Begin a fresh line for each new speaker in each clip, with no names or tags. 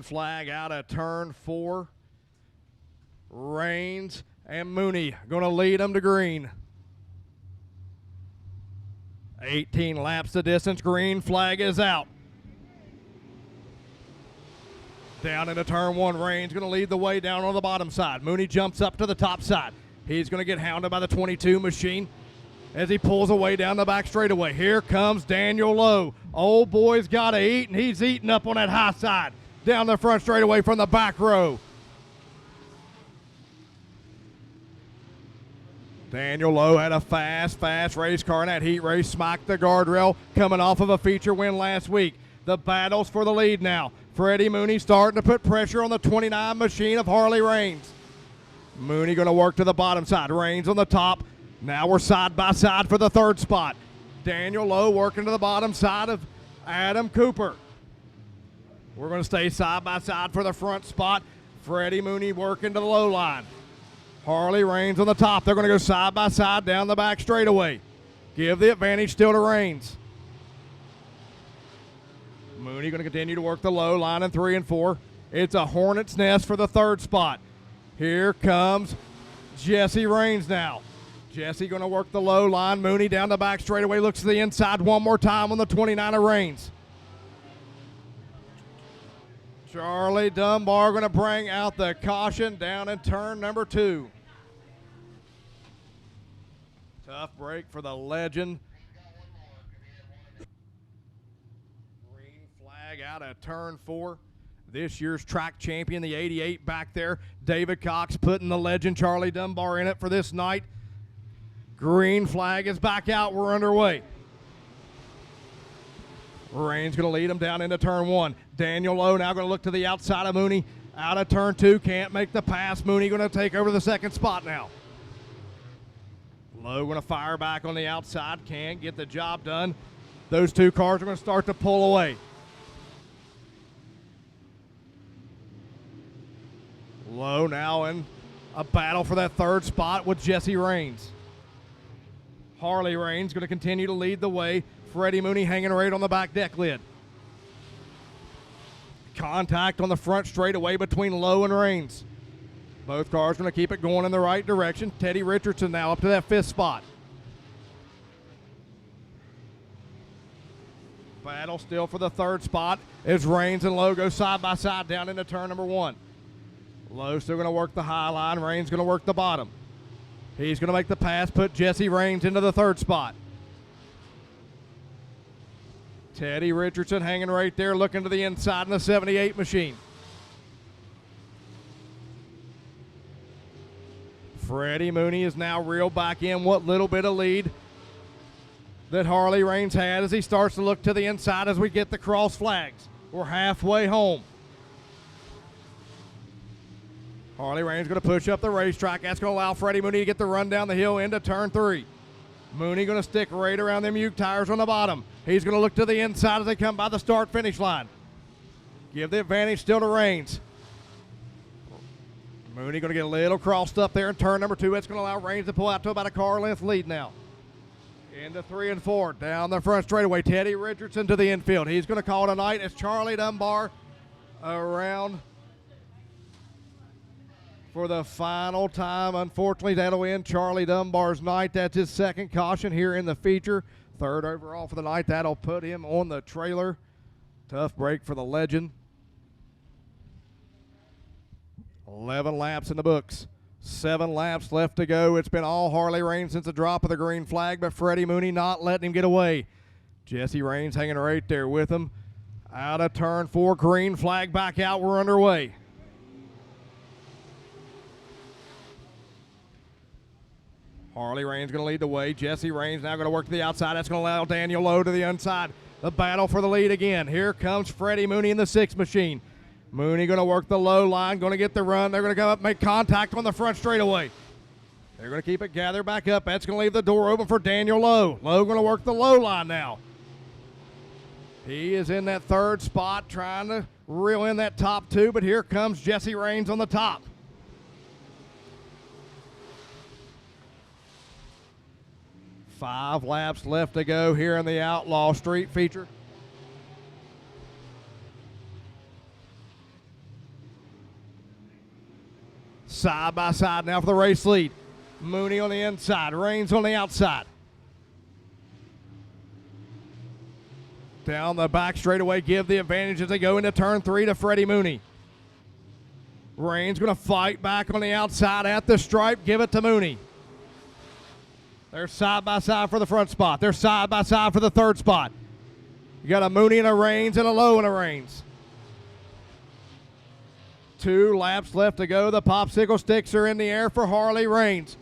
flag out of turn 4. Rains and Mooney going to lead them to green. 18 laps the distance. Green flag is out. Down into turn 1, Rains going to lead the way down on the bottom side. Mooney jumps up to the top side. He's going to get hounded by the 22 machine as he pulls away down the back straightaway. Here comes Daniel Lowe. Old boy's got to eat, and he's eating up on that high side. Down the front straightaway from the back row. Daniel Lowe had a fast race car in that heat race. Smacked the guardrail coming off of a feature win last week. The battles for the lead now. Freddie Mooney starting to put pressure on the 29 machine of Harley Rains. Mooney going to work to the bottom side. Rains on the top. Now we're side by side for the 3rd spot. Daniel Lowe working to the bottom side of Adam Cooper. We're going to stay side by side for the front spot. Freddie Mooney working to the low line. Harley Rains on the top. They're going to go side by side down the back straightaway. Give the advantage still to Rains. Mooney going to continue to work the low line in 3 and 4. It's a hornet's nest for the 3rd spot. Here comes Jesse Rains now. Jesse going to work the low line. Mooney down the back straightaway. Looks to the inside one more time on the 29 of Rains. Charlie Dunbar going to bring out the caution down in turn number 2. Tough break for the legend. Green flag out of turn 4. This year's track champion, the 88 back there. David Cox putting the legend Charlie Dunbar in it for this night. Green flag is back out. We're underway. Rain's going to lead him down into turn 1. Daniel Lowe now going to look to the outside of Mooney. Out of turn 2. Can't make the pass. Mooney going to take over the 2nd spot now. Lowe going to fire back on the outside. Can't get the job done. Those 2 cars are going to start to pull away. Lowe now in a battle for that 3rd spot with Jesse Rains. Harley Rains going to continue to lead the way. Freddie Mooney hanging right on the back deck lid. Contact on the front straightaway between Lowe and Rains. Both cars going to keep it going in the right direction. Teddy Richardson now up to that 5th spot. Battle still for the 3rd spot as Rains and Lowe go side by side down into turn number 1. Lowe still going to work the high line. Rains going to work the bottom. He's going to make the pass, put Jesse Rains into the 3rd spot. Teddy Richardson hanging right there, looking to the inside in the 78 machine. Freddie Mooney is now reeled back in what little bit of lead that Harley Rains had as he starts to look to the inside as we get the cross flags. We're halfway home. Harley Rains going to push up the racetrack. That's going to allow Freddie Mooney to get the run down the hill into turn 3. Mooney going to stick right around them Uke tires on the bottom. He's going to look to the inside as they come by the start-finish line. Give the advantage still to Rains. Mooney going to get a little crossed up there in turn number 2. That's going to allow Rains to pull out to about a car length lead now. Into 3 and 4. Down the front straightaway. Teddy Richardson to the infield. He's going to call it a night as Charlie Dunbar around for the final time. Unfortunately, that'll end Charlie Dunbar's night. That's his 2nd caution here in the feature. 3rd overall for the night. That'll put him on the trailer. Tough break for the legend. 11 laps in the books. 7 laps left to go. It's been all Harley Rains since the drop of the green flag, but Freddie Mooney not letting him get away. Jesse Rains hanging right there with him. Out of turn 4, green flag back out. We're underway. Harley Rains going to lead the way. Jesse Rains now going to work to the outside. That's going to allow Daniel Lowe to the inside. The battle for the lead again. Here comes Freddie Mooney in the 6 machine. Mooney going to work the low line, going to get the run. They're going to come up, make contact on the front straightaway. They're going to keep it gathered back up. That's going to leave the door open for Daniel Lowe. Lowe going to work the low line now. He is in that 3rd spot trying to reel in that top 2, but here comes Jesse Rains on the top. Five laps left to go here in the Outlaw Street feature. Side by side now for the race lead. Mooney on the inside, Raines on the outside. Down the back straightaway, give the advantage as they go into turn 3 to Freddie Mooney. Raines going to fight back on the outside at the stripe, give it to Mooney. They're side by side for the front spot. They're side by side for the third spot. You got a Mooney and a Raines and a Lowe and a Raines. 2 laps left to go. The popsicle sticks are in the air for Harley Raines.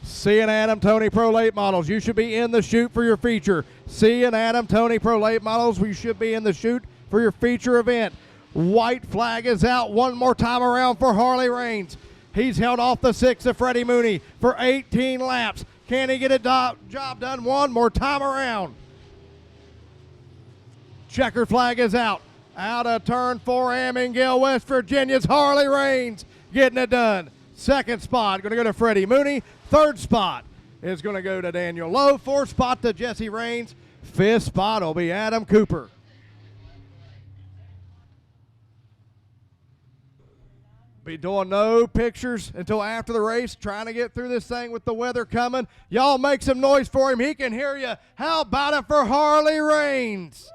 C and Adam Tony Pro Late Models, you should be in the chute for your feature. C and Adam Tony Pro Late Models, we should be in the chute for your feature event. White flag is out one more time around for Harley Raines. He's held off the 6 of Freddie Mooney for 18 laps. Can he get a job done one more time around? Checker flag is out. Out of turn 4, Amingale, West Virginia's Harley Raines getting it done. Second spot going to go to Freddie Mooney. Third spot is going to go to Daniel Lowe. Fourth spot to Jesse Raines. Fifth spot will be Adam Cooper. Be doing no pictures until after the race, trying to get through this thing with the weather coming. Y'all make some noise for him. He can hear you. How about it for Harley Raines?